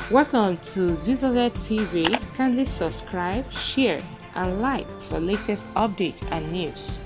Welcome to Zisodel TV. Kindly subscribe, share, and like for latest updates and news.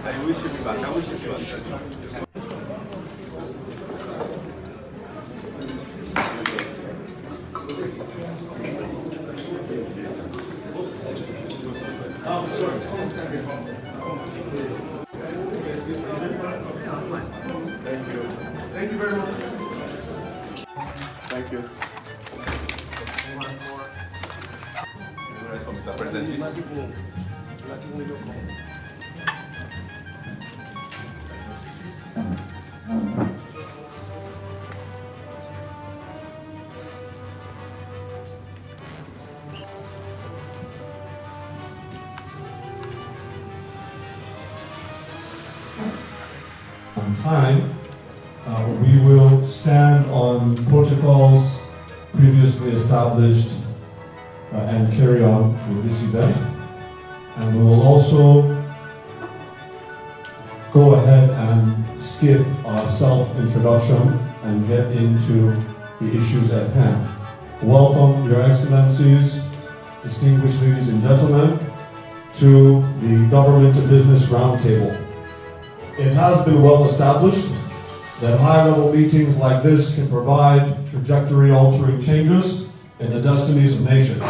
I wish you be back. I wish you be back. Oh, sorry. Thank you. Thank you very much. Thank you. Mr. President, on time, we will stand on protocols previously established and carry on with this event. And we will also go ahead and skip our self-introduction and get into the issues at hand. Welcome, Your Excellencies, distinguished ladies and gentlemen, to the Government to Business Roundtable. It has been well established that high-level meetings like this can provide trajectory-altering changes in the destinies of nations.